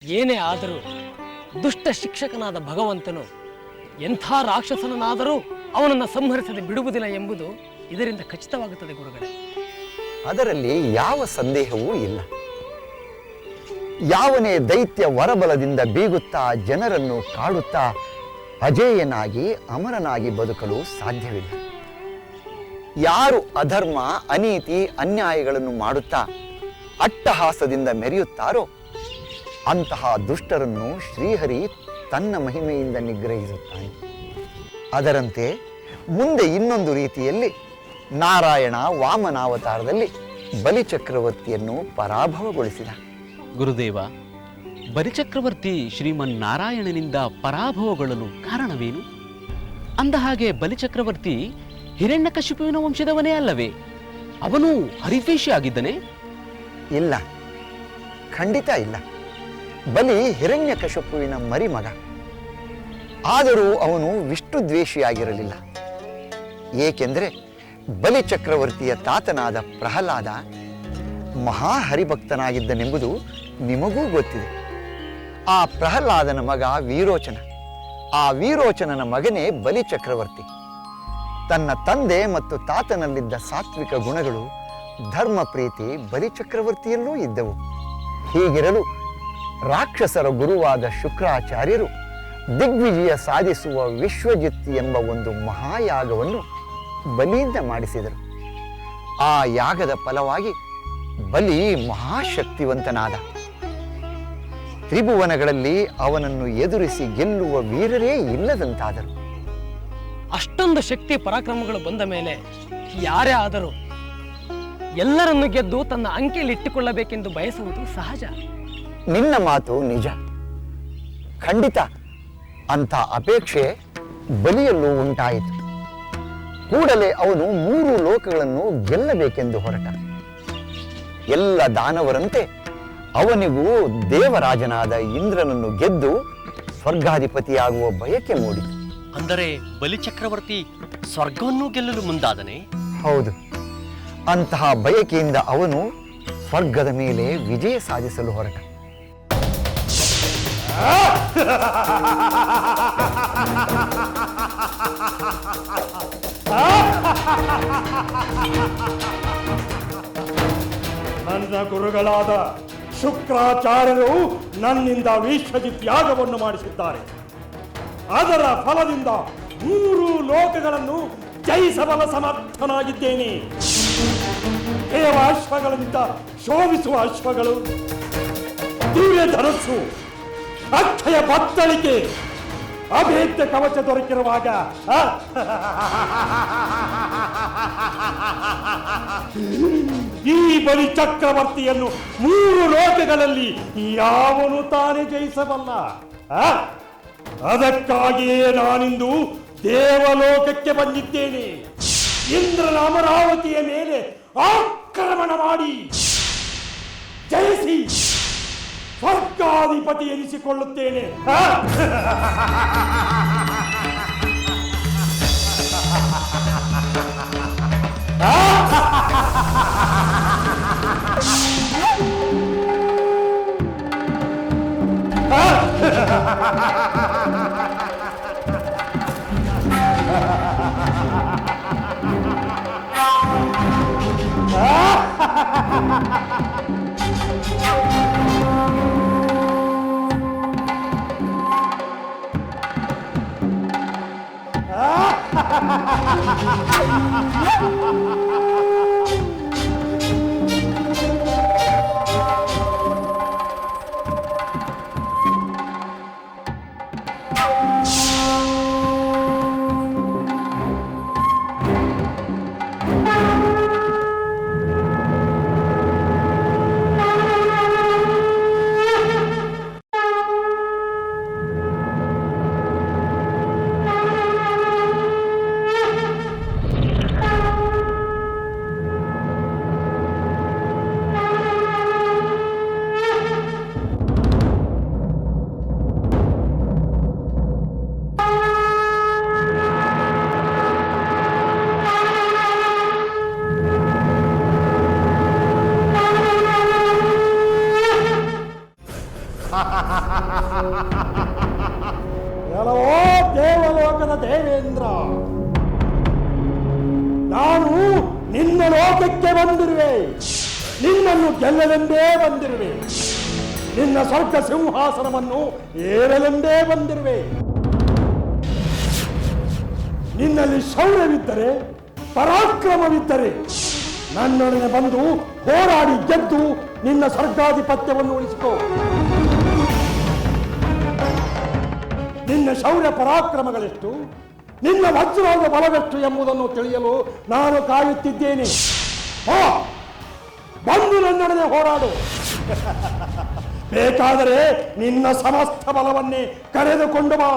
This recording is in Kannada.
ಏನೇ ಆದರೂ ದುಷ್ಟ ಶಿಕ್ಷಕನಾದ ಭಗವಂತನು ಎಂಥ ರಾಕ್ಷಸನಾದರೂ ಅವನನ್ನು ಸಂಹರಿಸದೆ ಬಿಡುವುದಿಲ್ಲ ಎಂಬುದು ಇದರಿಂದ ಖಚಿತವಾಗುತ್ತದೆ ಗುರುಗಳೇ. ಅದರಲ್ಲಿ ಯಾವ ಸಂದೇಹವೂ ಇಲ್ಲ. ಯಾವನೇ ದೈತ್ಯ ವರಬಲದಿಂದ ಬೀಗುತ್ತಾ ಜನರನ್ನು ಕಾಡುತ್ತಾ ಅಜೇಯನಾಗಿ ಅಮರನಾಗಿ ಬದುಕಲು ಸಾಧ್ಯವಿಲ್ಲ. ಯಾರು ಅಧರ್ಮ, ಅನೀತಿ, ಅನ್ಯಾಯಗಳನ್ನು ಮಾಡುತ್ತಾ ಅಟ್ಟಹಾಸದಿಂದ ಮೆರೆಯುತ್ತಾರೋ ಅಂತಹ ದುಷ್ಟರನ್ನು ಶ್ರೀಹರಿ ತನ್ನ ಮಹಿಮೆಯಿಂದ ನಿಗ್ರಹಿಸುತ್ತಾನೆ. ಅದರಂತೆ ಮುಂದೆ ಇನ್ನೊಂದು ರೀತಿಯಲ್ಲಿ ನಾರಾಯಣ ವಾಮನಾವತಾರದಲ್ಲಿ ಬಲಿಚಕ್ರವರ್ತಿಯನ್ನು ಪರಾಭವಗೊಳಿಸಿದ. ಗುರುದೇವ, ಬಲಿಚಕ್ರವರ್ತಿ ಶ್ರೀಮನ್ನಾರಾಯಣನಿಂದ ಪರಾಭವಗೊಳ್ಳಲು ಕಾರಣವೇನು? ಅಂದ ಹಾಗೆ ಬಲಿಚಕ್ರವರ್ತಿ ಹಿರಣ್ಯಕಶಿಪುವಿನ ವಂಶದವನೇ ಅಲ್ಲವೇ? ಅವನು ಹರಿದ್ವೇಷಿ ಆಗಿದ್ದನೇ? ಇಲ್ಲ, ಖಂಡಿತ ಇಲ್ಲ. ಬಲಿ ಹಿರಣ್ಯಕಶಿಪುವಿನ ಮರಿಮಗ. ಆದರೂ ಅವನು ವಿಷ್ಣುದ್ವೇಷಿಯಾಗಿರಲಿಲ್ಲ. ಏಕೆಂದರೆ ಬಲಿಚಕ್ರವರ್ತಿಯ ತಾತನಾದ ಪ್ರಹ್ಲಾದ ಮಹಾಹರಿಭಕ್ತನಾಗಿದ್ದನೆಂಬುದು ನಿಮಗೂ ಗೊತ್ತಿದೆ. ಆ ಪ್ರಹ್ಲಾದನ ಮಗ ವೀರೋಚನ. ಆ ವೀರೋಚನನ ಮಗನೇ ಬಲಿಚಕ್ರವರ್ತಿ. ತನ್ನ ತಂದೆ ಮತ್ತು ತಾತನಲ್ಲಿದ್ದ ಸಾತ್ವಿಕ ಗುಣಗಳು, ಧರ್ಮ ಪ್ರೀತಿ ಬಲಿಚಕ್ರವರ್ತಿಯಲ್ಲೂ ಇದ್ದವು. ಹೀಗಿರಲು ರಾಕ್ಷಸರ ಗುರುವಾದ ಶುಕ್ರಾಚಾರ್ಯರು ದಿಗ್ವಿಜಯ ಸಾಧಿಸುವ ವಿಶ್ವಜಿತ್ ಎಂಬ ಒಂದು ಮಹಾಯಾಗವನ್ನು ಬಲಿಯಿಂದ ಮಾಡಿಸಿದರು. ಆ ಯಾಗದ ಫಲವಾಗಿ ಬಲಿ ಮಹಾಶಕ್ತಿವಂತನಾದ. ತ್ರಿಭುವನಗಳಲ್ಲಿ ಅವನನ್ನು ಎದುರಿಸಿ ಗೆಲ್ಲುವ ವೀರರೇ ಇಲ್ಲದಂತಾದರು. ಅಷ್ಟೊಂದು ಶಕ್ತಿ ಪರಾಕ್ರಮಗಳು ಬಂದ ಮೇಲೆ ಯಾರೇ ಆದರೂ ಎಲ್ಲರನ್ನು ಗೆದ್ದು ತನ್ನ ಅಂಕೆಯಲ್ಲಿಟ್ಟುಕೊಳ್ಳಬೇಕೆಂದು ಬಯಸುವುದು ಸಹಜ. ನಿನ್ನ ಮಾತು ನಿಜ, ಖಂಡಿತ. ಅಂಥ ಅಪೇಕ್ಷೆ ಬಲಿಯಲ್ಲೂ ಉಂಟಾಯಿತು. ಕೂಡಲೇ ಅವನು 3 ಲೋಕಗಳನ್ನು ಗೆಲ್ಲಬೇಕೆಂದು ಹೊರಟ. ಎಲ್ಲ ದಾನವರಂತೆ ಅವನಿಗೂ ದೇವರಾಜನಾದ ಇಂದ್ರನನ್ನು ಗೆದ್ದು ಸ್ವರ್ಗಾಧಿಪತಿಯಾಗುವ ಬಯಕೆ ಮೂಡಿತು. ಅಂದರೆ ಬಲಿಚಕ್ರವರ್ತಿ ಸ್ವರ್ಗವನ್ನು ಗೆಲ್ಲಲು ಮುಂದಾದನೆ? ಹೌದು. ಅಂತಹ ಬಯಕೆಯಿಂದ ಅವನು ಸ್ವರ್ಗದ ಮೇಲೆ ವಿಜಯ ಸಾಧಿಸಲು ಹೊರಟ. ನನ್ನ ಗುರುಗಳಾದ ಶುಕ್ರಾಚಾರ್ಯರು ನನ್ನಿಂದ ವಿಶ್ವಜಿತ್ ಯಾಗವನ್ನು ಮಾಡಿಸಿದ್ದಾರೆ. ಅದರ ಫಲದಿಂದ 3 ಲೋಕಗಳನ್ನು ಜಯಿಸಬಲ ಸಮರ್ಥನಾಗಿದ್ದೇನೆ. ದೇವ ಅಶ್ವಗಳಿಂದ ಶೋಭಿಸುವ ಅಶ್ವಗಳು, ದಿವ್ಯ ಧನಸ್ಸು, ಅಕ್ಷಯ ಬತ್ತಳಿಕೆ, ಅಭೇದ್ಯ ಕವಚ ದೊರಕಿರುವಾಗ ಈ ಬಲಿ ಚಕ್ರವರ್ತಿಯನ್ನು 3 ಲೋಕಗಳಲ್ಲಿ ಯಾವನು ತಾನೇ ಜಯಿಸಬಲ್ಲ? ಅದಕ್ಕಾಗಿಯೇ ನಾನಿಂದು ದೇವಲೋಕಕ್ಕೆ ಬಂದಿದ್ದೇನೆ. ಇಂದ್ರನ ಅಮರಾವತಿಯ ಮೇಲೆ ಆಕ್ರಮಣ ಮಾಡಿ ಜಯಿಸಿ ಸ್ವರ್ಗಾಧಿಪತಿ ಎನಿಸಿಕೊಳ್ಳುತ್ತೇನೆ. ಎಲ್ಲವೋ ದೇವಲೋಕದ ದೇವೇಂದ್ರ, ನಾನು ನಿನ್ನ ಲೋಕಕ್ಕೆ ಬಂದಿರುವೆ, ನಿನ್ನನ್ನು ಗೆಲ್ಲಲೆಂದೇ ಬಂದಿರುವೆ, ನಿನ್ನ ಸ್ವರ್ಗ ಸಿಂಹಾಸನವನ್ನು ಏರಲೆಂದೇ ಬಂದಿರುವೆ. ನಿನ್ನಲ್ಲಿ ಶೌರ್ಯವಿದ್ದರೆ, ಪರಾಕ್ರಮವಿದ್ದರೆ ನನ್ನೊಡನೆ ಬಂದು ಹೋರಾಡಿ ಗೆದ್ದು ನಿನ್ನ ಸ್ವರ್ಗಾಧಿಪತ್ಯವನ್ನು ಉಳಿಸಿಕೋ. ನಿನ್ನ ಶೌರ್ಯ ಪರಾಕ್ರಮಗಳೆಷ್ಟು, ನಿನ್ನ ವಜ್ರದ ಬಲವೆಷ್ಟು ಎಂಬುದನ್ನು ತಿಳಿಯಲು ನಾನು ಕಾಯುತ್ತಿದ್ದೇನೆ. ಬಂದು ನನ್ನೊಡನೆ ಹೋರಾಡು. ಬೇಕಾದರೆ ನಿನ್ನ ಸಮಸ್ತ ಬಲವನ್ನೇ ಕರೆದುಕೊಂಡು ಬಾ.